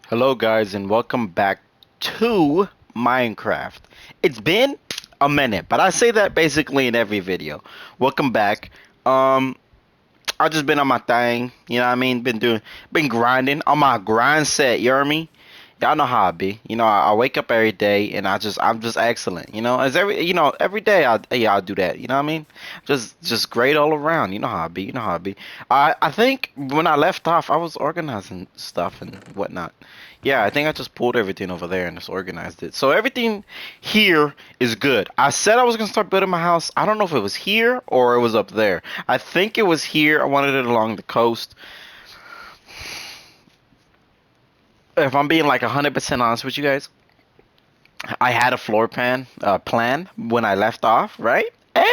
Hello guys and welcome back to Minecraft. It's been a minute, but I say that basically in every video. Welcome back. Um I just been on my thing, you know what I mean? Been grinding on my grind set, you hear me? Y'all know how I be. I wake up every day and I'm just excellent. As every day I'll do that, you know what I mean? Just great all around. You know how I be, you know how I be. I think when I left off I was organizing stuff and whatnot. Yeah, I think I just pulled everything over there and just organized it. So everything here is good. I said I was gonna start building my house. I don't know if it was here or it was up there. I think it was here. I wanted it along the coast. If I'm being like 100% honest with you guys, I had a plan when I left off, right? And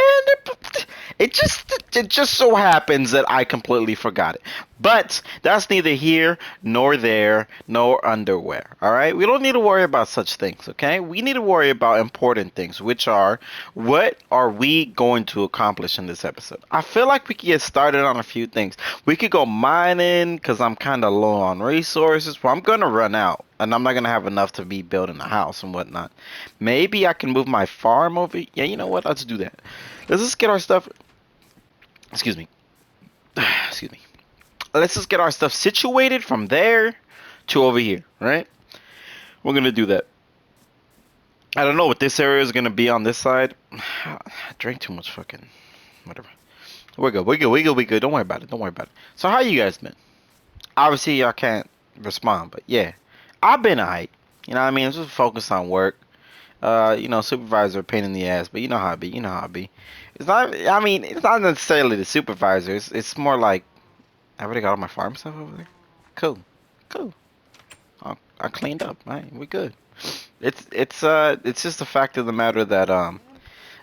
it just so happens that I completely forgot it. But that's neither here nor there nor underwear. All right, we don't need to worry about such things. Okay, we need to worry about important things, which are what are we going to accomplish in this episode. I feel like we could get started on a few things. We could go mining because I'm kind of low on resources. Well, I'm gonna run out, and I'm not gonna have enough to be building a house and whatnot. Maybe I can move my farm over. Yeah, you know what? Let's do that. Let's just get our stuff. Excuse me. Excuse me. Let's just get our stuff situated from there to over here, right? We're gonna do that. I don't know what this area is gonna be on this side. I drank too much fucking whatever. We're good. We're good. We're good. We're good. Don't worry about it. Don't worry about it. So how you guys been? Obviously y'all can't respond, but yeah, I've been alright. You know what I mean? I'm just focused on work. Supervisor pain in the ass, but you know how I be. You know how I be. It's not. I mean, it's not necessarily the supervisor. It's more like I already got all my farm stuff over there. Cool, cool. I cleaned up. Right, we good. It's just the fact of the matter that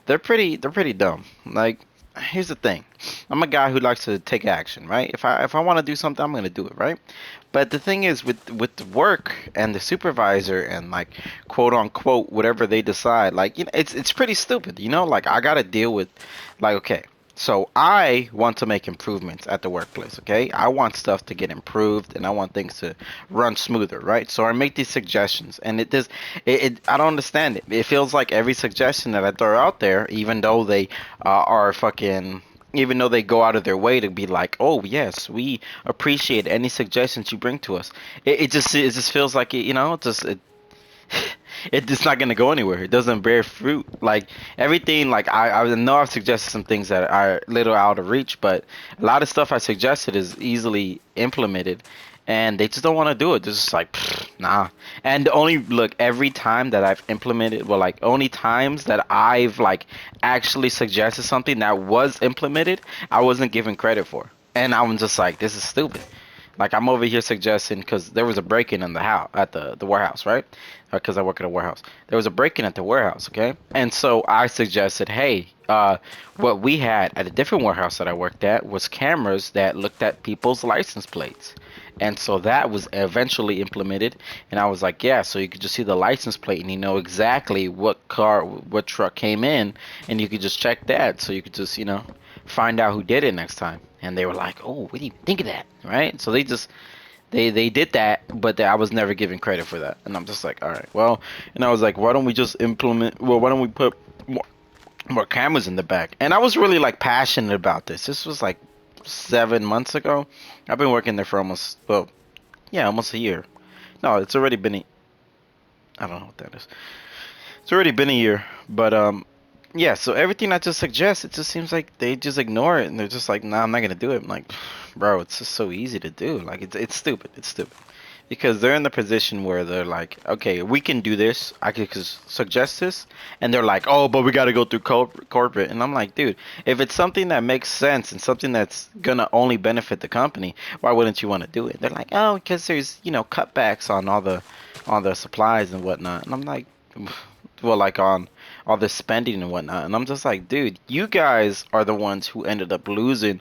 they're pretty dumb. Like, here's the thing. I'm a guy who likes to take action, right? If I want to do something, I'm gonna do it, right? But the thing is, with the work and the supervisor and like quote unquote whatever they decide, like it's pretty stupid, you know. Like I gotta deal with, like okay. So I want to make improvements at the workplace, okay? I want stuff to get improved and I want things to run smoother, right? So I make these suggestions and I don't understand it. It feels like every suggestion that I throw out there, even though they are fucking even though they go out of their way to be like, oh yes, we appreciate any suggestions you bring to us. It just feels like it's just not gonna go anywhere. It doesn't bear fruit. Like everything, like I know I've suggested some things that are a little out of reach, but a lot of stuff I suggested is easily implemented, and they just don't want to do it. They're just like, nah. And the only look every time that I've implemented, well, like only times that I've like actually suggested something that was implemented, I wasn't given credit for, and I'm just like, this is stupid. Like I'm over here suggesting because there was a break-in the house at the warehouse, right? Because I work at a warehouse. There was a break-in at the warehouse, okay? And so I suggested, hey, what we had at a different warehouse that I worked at was cameras that looked at people's license plates. And so that was eventually implemented. And I was like, yeah, so you could just see the license plate and you know exactly what car, what truck came in, and you could just check that. So you could just, find out who did it next time. And they were like, oh, what do you think of that? Right? So they did that, but I was never given credit for that. And I'm just like, all right, well, and I was like, why don't we just why don't we put more cameras in the back? And I was really like passionate about this. This was like 7 months ago. I've been working there for almost a year. No, it's already been I don't know what that is. It's already been a year, but yeah. So everything I just suggest, it just seems like they just ignore it, and they're just like, "Nah, I'm not gonna do it." I'm like, bro, it's just so easy to do. Like, it's stupid. It's stupid because they're in the position where they're like, "Okay, we can do this. I could suggest this," and they're like, "Oh, but we got to go through corporate." And I'm like, dude, if it's something that makes sense and something that's gonna only benefit the company, why wouldn't you want to do it? They're like, "Oh, because there's cutbacks on all the supplies and whatnot," and I'm like, well, like on all this spending and whatnot. And I'm just like, dude, you guys are the ones who ended up losing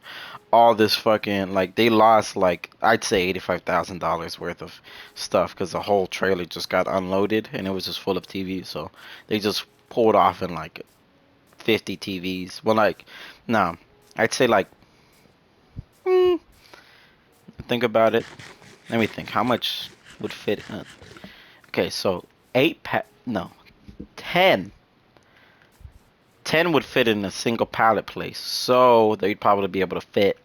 all this fucking, like, they lost, like, I'd say $85,000 worth of stuff because the whole trailer just got unloaded and it was just full of TVs. So they just pulled off in like 50 TVs. Well, like, no, I'd say like, hmm, think about it. Let me think. How much? would fit in. Okay, so 10. 10 would fit in a single pallet place. So they'd probably be able to fit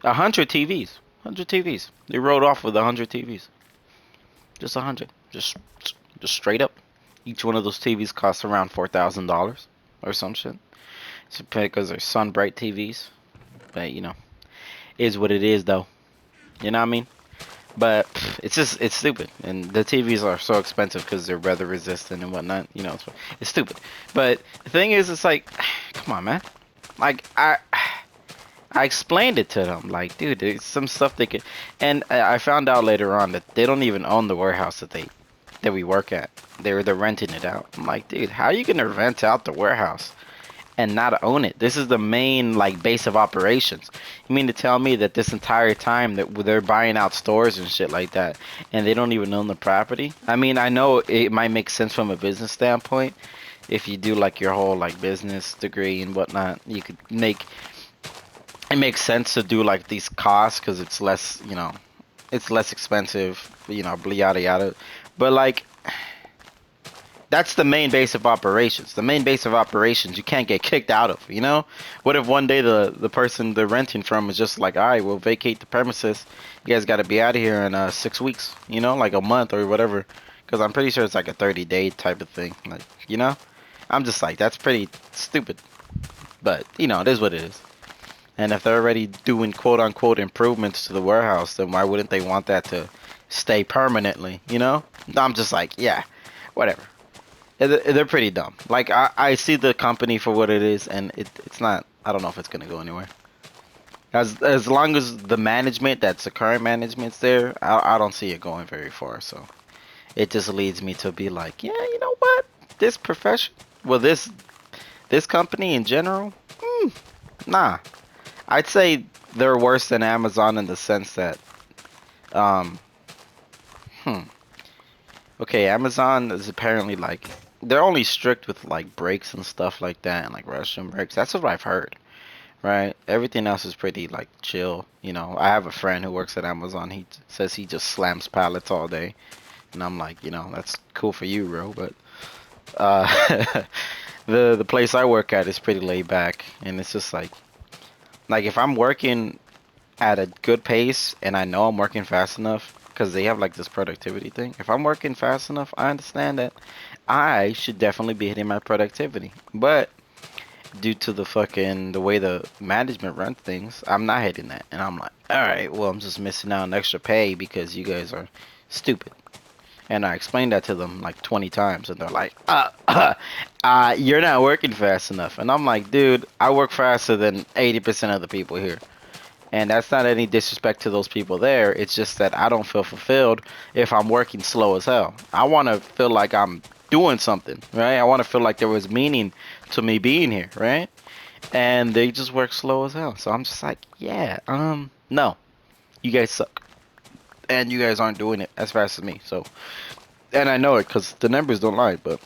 100 TVs. 100 TVs. They rode off with 100 TVs. Just 100. Just straight up. Each one of those TVs costs around $4,000 or some shit. It's because they're sun bright TVs. But is what it is though. You know what I mean? But it's stupid, and the TVs are so expensive because they're weather resistant and whatnot. It's stupid. But the thing is, it's like, come on, man. Like I explained it to them, like, dude, there's some stuff they could, and I found out later on that they don't even own the warehouse that we work at. They're renting it out. I'm like, dude, how are you gonna rent out the warehouse and not own it? This is the main like base of operations. You mean to tell me that this entire time that they're buying out stores and shit like that, and they don't even own the property? I mean, I know it might make sense from a business standpoint. If you do like your whole like business degree and whatnot, you could make it makes sense to do like these costs because it's less expensive, yada yada. But like that's the main base of operations. The main base of operations you can't get kicked out of, What if one day the person they're renting from is just like, all right, we'll vacate the premises. You guys got to be out of here in 6 weeks, like a month or whatever. Because I'm pretty sure it's like a 30-day type of thing. Like, I'm just like, that's pretty stupid. But, it is what it is. And if they're already doing quote unquote improvements to the warehouse, then why wouldn't they want that to stay permanently, I'm just like, yeah, whatever. They're pretty dumb. Like I see the company for what it is, and it's not. I don't know if it's gonna go anywhere. As long as the management, that's the current management's there, I don't see it going very far. So it just leads me to be like, yeah, you know what? This profession, well, this company in general, nah. I'd say they're worse than Amazon in the sense that, um, okay, Amazon is apparently like they're only strict with like breaks and stuff like that and like restroom breaks. That's what I've heard, right? Everything else is pretty like chill. I have a friend who works at Amazon. He says he just slams pallets all day, and I'm like, that's cool for you, bro. But uh, the place I work at is pretty laid back, and it's just like if I'm working at a good pace and I know I'm working fast enough because they have like this productivity thing. If I'm working fast enough, I understand that I should definitely be hitting my productivity. But due to the way the management runs things, I'm not hitting that. And I'm like, all right, well, I'm just missing out on extra pay because you guys are stupid. And I explained that to them like 20 times, and they're like, you're not working fast enough. And I'm like, dude, I work faster than 80% of the people here. And that's not any disrespect to those people there. It's just that I don't feel fulfilled if I'm working slow as hell. I want to feel like I'm doing something, right? I want to feel like there was meaning to me being here, right? And they just work slow as hell. So I'm just like, yeah, no, you guys suck. And you guys aren't doing it as fast as me. So, and I know it because the numbers don't lie, but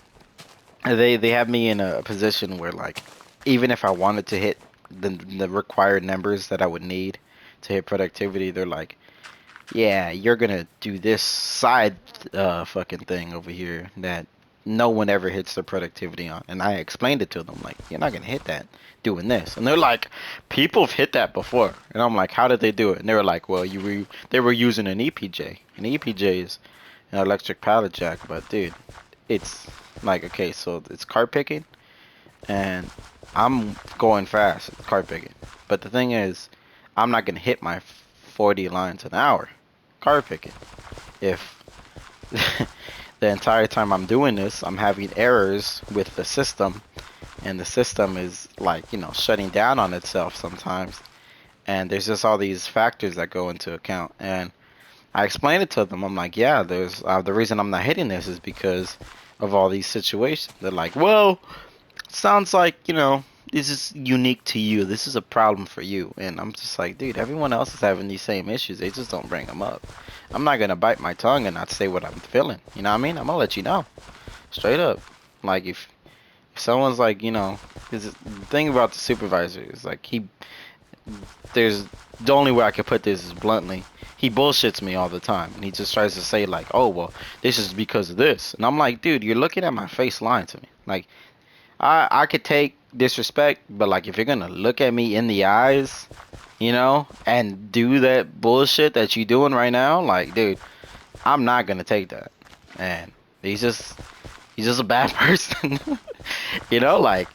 they have me in a position where like, even if I wanted to hit the required numbers that I would need to hit productivity, they're like, yeah, you're gonna do this side fucking thing over here that no one ever hits their productivity on. And I explained it to them, like, you're not gonna hit that doing this. And they're like, people have hit that before. And I'm like, how did they do it? And they were like, well, they were using an EPJ. An EPJ is an electric pallet jack, but dude, it's like, okay, so it's cart picking, and I'm going fast at cart picking. But the thing is, I'm not gonna hit my 40 lines an hour cart picking if the entire time I'm doing this, I'm having errors with the system, and the system is like, shutting down on itself sometimes. And there's just all these factors that go into account. And I explained it to them. I'm like, yeah, there's the reason I'm not hitting this is because of all these situations. They're like, well, sounds like, this is unique to you. This is a problem for you. And I'm just like, dude, everyone else is having these same issues. They just don't bring them up. I'm not going to bite my tongue and not say what I'm feeling. You know what I mean? I'm going to let you know. Straight up. Like, if someone's like, 'cause the thing about the supervisor is like, there's the only way I can put this is bluntly, he bullshits me all the time, and he just tries to say like, "Oh well, this is because of this," and I'm like, "Dude, you're looking at my face, lying to me." Like, I could take disrespect, but like if you're gonna look at me in the eyes, and do that bullshit that you doing right now, like, dude, I'm not gonna take that. And he's just he's just a bad person. Like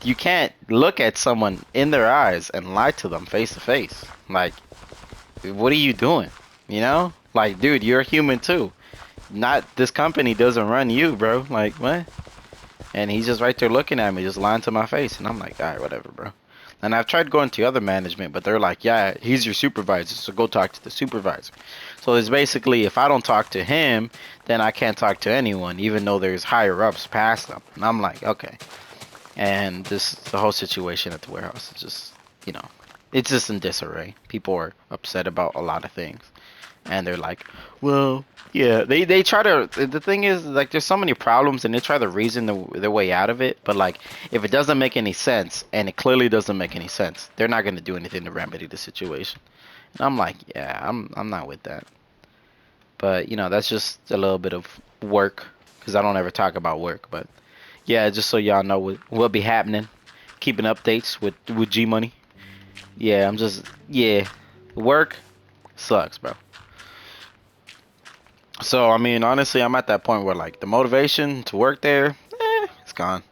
you can't look at someone in their eyes and lie to them face to face. Like, what are you doing? Like, dude, you're a human too. Not this company doesn't run you, bro. Like, what? And he's just right there looking at me, just lying to my face, and I'm like, all right, whatever, bro. And I've tried going to other management, but they're like, yeah, he's your supervisor, so go talk to the supervisor. So it's basically, if I don't talk to him, then I can't talk to anyone, even though there's higher ups past them. And I'm like, okay. And the whole situation at the warehouse is just, you know, it's just in disarray. People are upset about a lot of things, and they're like, well, yeah, they try to. The thing is, like, there's so many problems, and they try to reason their way out of it. But like, if it doesn't make any sense, and it clearly doesn't make any sense, they're not gonna do anything to remedy the situation. And I'm like, yeah, I'm not with that. But that's just a little bit of work, because I don't ever talk about work. But yeah, just so y'all know what be happening, keeping updates with G Money. Yeah, yeah, work sucks, bro. So I mean, honestly, I'm at that point where like the motivation to work there, it's gone.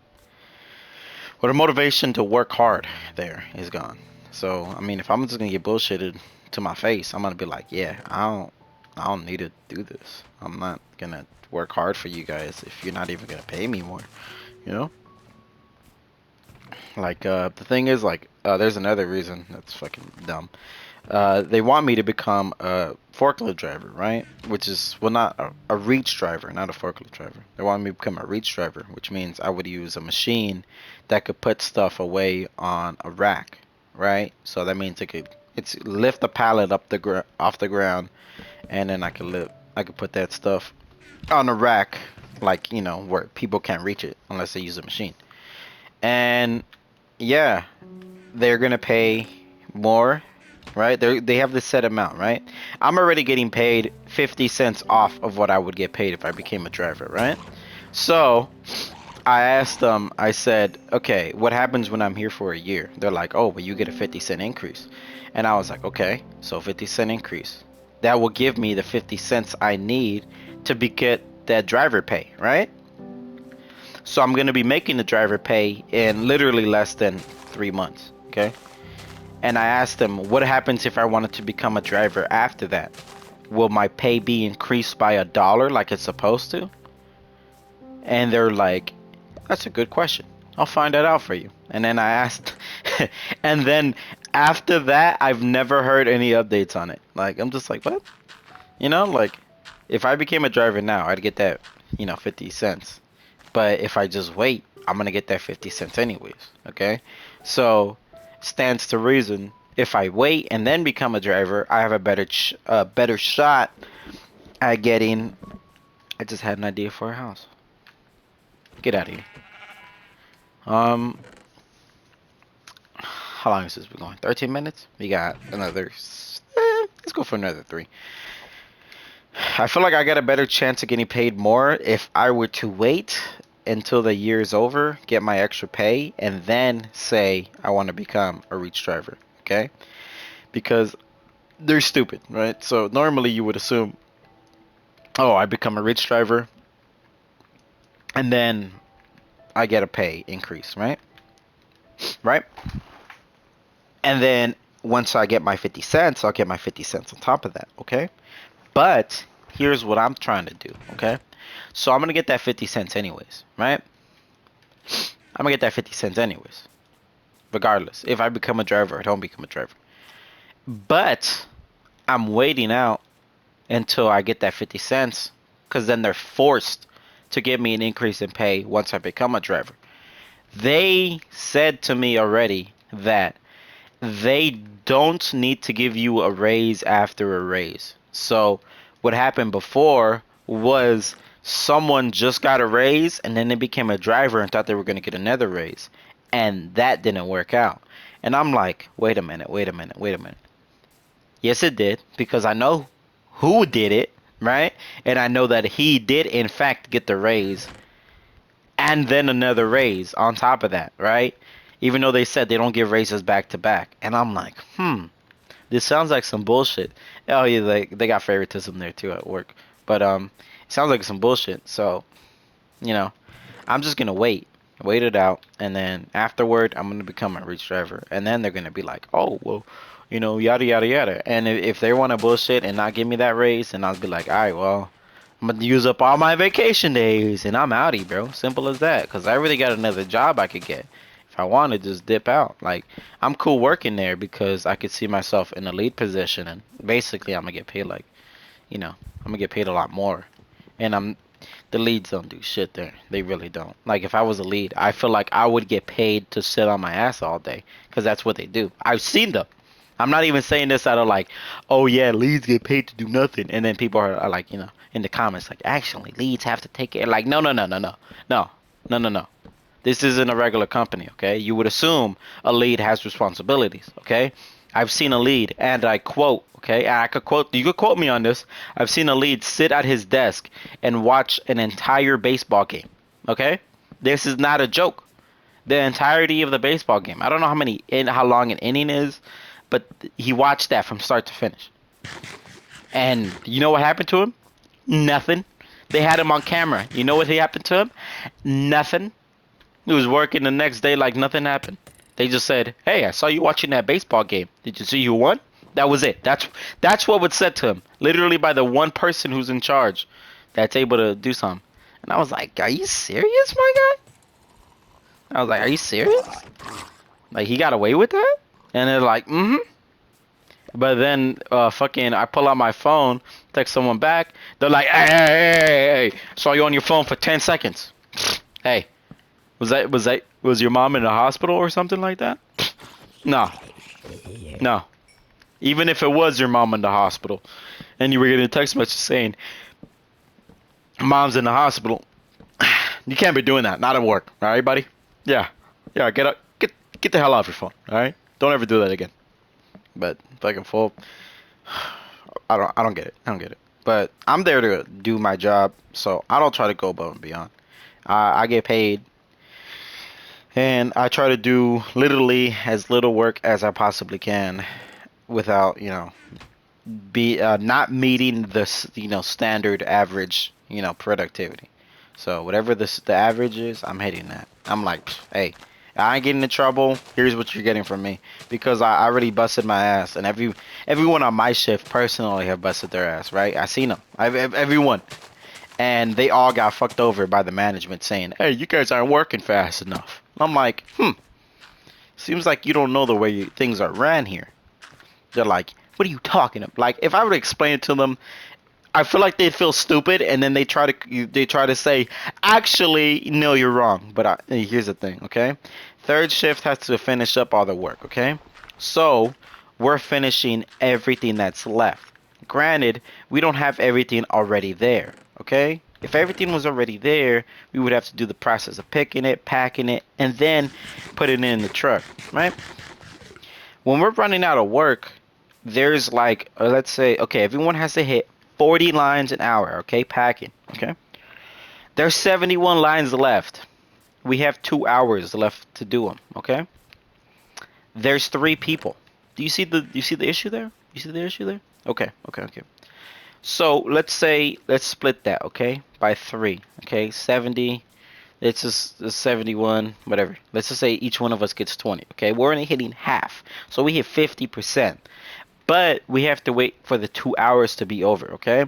Or the motivation to work hard there is gone. So I mean, if I'm just gonna get bullshitted to my face, I'm gonna be like, yeah, I don't need to do this. I'm not gonna work hard for you guys if you're not even gonna pay me more. You know? Like the thing is, like, there's another reason that's fucking dumb. They want me to become a forklift driver, right? Which is, well, not a reach driver, not a forklift driver. They want me to become a reach driver, which means I would use a machine that could put stuff away on a rack, right? So that means it's lift a pallet up off the ground, and then I could put that stuff on a rack, like, where people can't reach it unless they use a machine. And yeah, they're gonna pay more, right? They have this set amount, right? I'm already getting paid 50 cents off of what I would get paid if I became a driver, right? So I asked them, I said, okay, what happens when I'm here for a year? They're like, oh, but you get a 50-cent increase. And I was like, okay, so 50-cent increase. That will give me the 50 cents I need to get that driver pay, right? So I'm going to be making the driver pay in literally less than 3 months, okay? And I asked them, what happens if I wanted to become a driver after that? Will my pay be increased by $1 like it's supposed to? And they're like, that's a good question. I'll find that out for you. And then I asked, and then after that, I've never heard any updates on it. Like, I'm just like, what? Like, if I became a driver now, I'd get that, 50 cents. But if I just wait, I'm going to get that 50 cents anyways. Okay? So, stands to reason, if I wait and then become a driver, I have a better shot at getting. I just had an idea for a house. Get out of here. How long has this been going? 13 minutes? We got another. Let's go for another 3. I feel like I got a better chance of getting paid more if I were to wait until the year is over, get my extra pay, and then say I want to become a reach driver. Okay? Because they're stupid, right? So normally you would assume, oh, I become a reach driver, and then I get a pay increase, right? Right? And then once I get my 50 cents, I'll get my 50 cents on top of that, okay? But here's what I'm trying to do, okay? So I'm going to get that 50 cents anyways, right? I'm going to get that 50 cents anyways, regardless. If I become a driver or don't become a driver. But I'm waiting out until I get that 50 cents, because then they're forced to give me an increase in pay once I become a driver. They said to me already that they don't need to give you a raise after a raise. So what happened before was someone just got a raise and then they became a driver and thought they were going to get another raise. And that didn't work out. And I'm like, wait a minute. Yes, it did, because I know who did it, right? And I know that he did in fact get the raise and then another raise on top of that, right? Even though they said they don't give raises back to back. And I'm like, this sounds like some bullshit. Oh yeah, they got favoritism there too at work. But it sounds like some bullshit. So, you know, I'm just gonna wait it out, and then afterward, I'm gonna become a reach driver, and then they're gonna be like, oh well, yada yada yada. And if they want to bullshit and not give me that raise, then I'll be like, all right, well, I'm gonna use up all my vacation days, and I'm outie, bro. Simple as that. Cause I really got another job I could get if I want to just dip out. Like I'm cool working there because I could see myself in a lead position, and basically I'm gonna get paid like, I'm gonna get paid a lot more, and the leads don't do shit there. They really don't. Like if I was a lead, I feel like I would get paid to sit on my ass all day because that's what they do. I've seen them. I'm not even saying this out of like, oh yeah, leads get paid to do nothing, and then people are like, in the comments like, actually, leads have to take care. Like, no, no, no, no, no, no, no, no, no. This isn't a regular company, okay? You would assume a lead has responsibilities, okay? I've seen a lead, and I quote, okay? And you could quote me on this. I've seen a lead sit at his desk and watch an entire baseball game, okay? This is not a joke. The entirety of the baseball game. I don't know how long an inning is, but he watched that from start to finish. And you know what happened to him? Nothing. They had him on camera. You know what happened to him? Nothing. He was working the next day like nothing happened. They just said, "Hey, I saw you watching that baseball game. Did you see who won?" That was it. That's what was said to him. Literally by the one person who's in charge that's able to do something. And I was like, "Are you serious, my guy?" I was like, "Are you serious?" Like he got away with that? And they're like, "Mm-hmm." But then fucking I pull out my phone, text someone back. They're like, "Hey, saw you on your phone for 10 seconds." Hey, was your mom in the hospital or something like that? No. No. Even if it was your mom in the hospital and you were getting a text message saying mom's in the hospital, you can't be doing that. Not at work. All right, buddy? Yeah. Yeah, get the hell off your phone. All right? Don't ever do that again. But fucking full I don't get it. I don't get it. But I'm there to do my job, so I don't try to go above and beyond. I get paid, and I try to do literally as little work as I possibly can without, be not meeting the standard average, productivity. So whatever the average is, I'm hitting that. I'm like, hey, I ain't getting in trouble. Here's what you're getting from me because I already busted my ass, and everyone on my shift personally have busted their ass. Right? I seen them. Everyone, and they all got fucked over by the management saying, "Hey, you guys aren't working fast enough." I'm like, seems like you don't know the way things are ran here. They're like, what are you talking about? Like, if I were to explain it to them, I feel like they'd feel stupid, and then they try to say, actually, no, you're wrong. But here's the thing, okay? Third shift has to finish up all the work, okay? So we're finishing everything that's left. Granted, we don't have everything already there, okay? If everything was already there, we would have to do the process of picking it, packing it, and then put it in the truck, right? When we're running out of work, there's like, let's say, okay, everyone has to hit 40 lines an hour, okay, packing, okay? There's 71 lines left. We have 2 hours left to do them, okay? There's 3 people. Do you see the issue there? You see the issue there? Okay, okay, okay. So let's split that, okay, by 3, okay, 70. It's just 71, whatever. Let's just say each one of us gets 20, okay? We're only hitting half, so we hit 50%. But we have to wait for the 2 hours to be over, okay?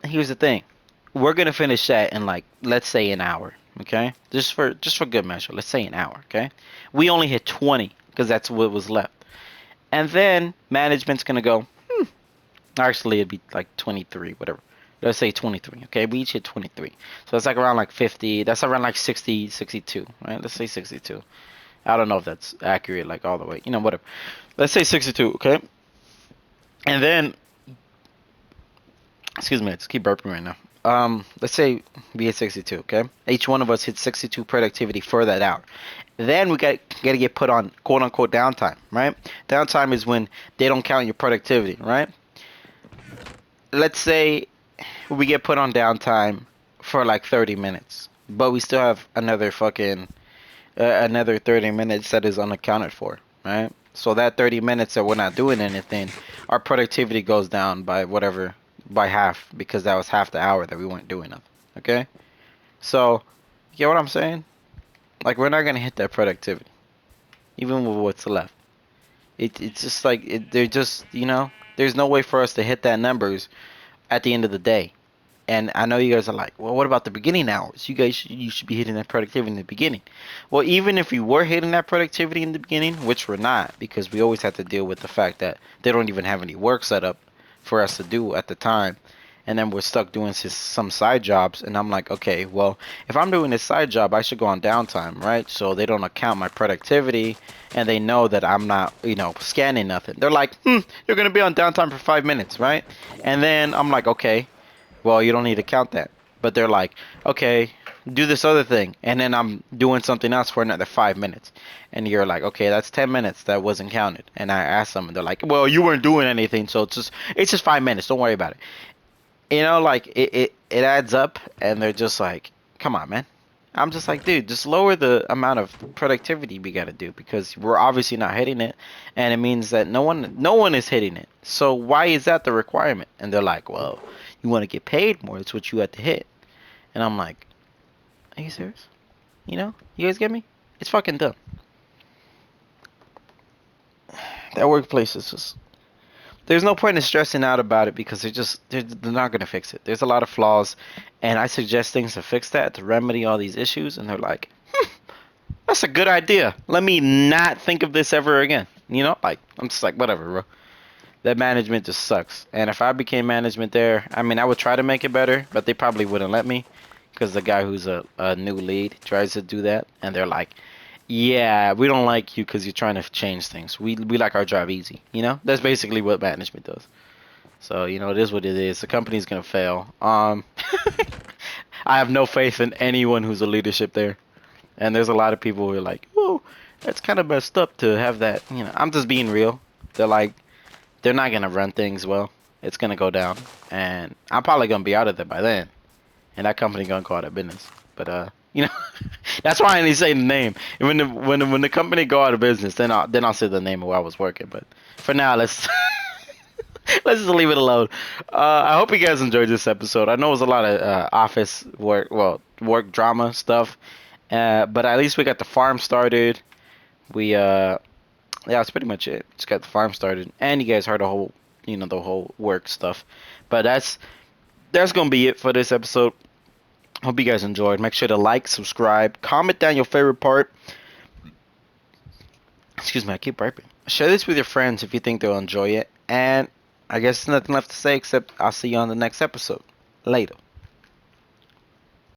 Here's the thing. We're gonna finish that in like, let's say an hour, okay? Just for good measure, let's say an hour, okay? We only hit 20 because that's what was left. And then management's gonna go, actually it'd be like 23, whatever. Let's say 23, okay? We each hit 23. So that's like around like 50, that's around like 60, 62, right? Let's say 62. I don't know if that's accurate, like all the way, whatever. Let's say 62, okay? And then, excuse me, I just keep burping right now. let's say we hit 62, okay? Each one of us hit 62 productivity for that hour. Then we gotta get put on quote unquote downtime, right? Downtime is when they don't count your productivity, right? Let's say we get put on downtime for like 30 minutes, but we still have another 30 minutes that is unaccounted for, right? So that 30 minutes that we're not doing anything, our productivity goes down by whatever, by half, because that was half the hour that we weren't doing nothing. Okay? So, you get what I'm saying? Like, we're not gonna hit that productivity, even with what's left. It's just like, they're just, there's no way for us to hit that numbers at the end of the day. And I know you guys are like, well, what about the beginning hours? You should be hitting that productivity in the beginning. Well, even if we were hitting that productivity in the beginning, which we're not, because we always have to deal with the fact that they don't even have any work set up for us to do at the time. And then we're stuck doing some side jobs. And I'm like, okay, well, if I'm doing this side job, I should go on downtime, right? So they don't account my productivity and they know that I'm not, scanning nothing. They're like, you're going to be on downtime for 5 minutes, right? And then I'm like, okay, well, you don't need to count that. But they're like, okay, do this other thing. And then I'm doing something else for another 5 minutes. And you're like, okay, that's 10 minutes that wasn't counted. And I asked them, and they're like, well, you weren't doing anything, so it's just 5 minutes. Don't worry about it. Like it adds up, and they're just like, come on, man. I'm just like, dude, just lower the amount of productivity we gotta do because we're obviously not hitting it, and it means that no one is hitting it. So why is that the requirement? And they're like, well, you want to get paid more. It's what you have to hit. And I'm like, are you serious? You guys get me? It's fucking dumb. That workplace is just. There's no point in stressing out about it because they're not gonna fix it. There's a lot of flaws, and I suggest things to fix that to remedy all these issues, and they're like, that's a good idea. Let me not think of this ever again. Like I'm just like whatever, bro. That management just sucks. And if I became management there, I mean, I would try to make it better, but they probably wouldn't let me because the guy who's a new lead tries to do that, and they're like, yeah, we don't like you because you're trying to change things. We like our job easy. That's basically what management does. So it is what it is. The company's gonna fail. I have no faith in anyone who's a leadership there, and there's a lot of people who are like, oh, that's kind of messed up to have that. I'm just being real. They're like, they're not gonna run things well. It's gonna go down, and I'm probably gonna be out of there by then, and that company gonna go out of business. But that's why I didn't say the name. And when the company go out of business, then I'll say the name of where I was working. But for now, let's let's just leave it alone. I hope you guys enjoyed this episode. I know it was a lot of office work, work drama stuff, but at least we got the farm started. Yeah, that's pretty much it. Just got the farm started, and you guys heard the whole work stuff. But that's gonna be it for this episode. Hope you guys enjoyed. Make sure to like, subscribe, comment down your favorite part. Excuse me, I keep burping. Share this with your friends if you think they'll enjoy it. And I guess there's nothing left to say except I'll see you on the next episode. Later.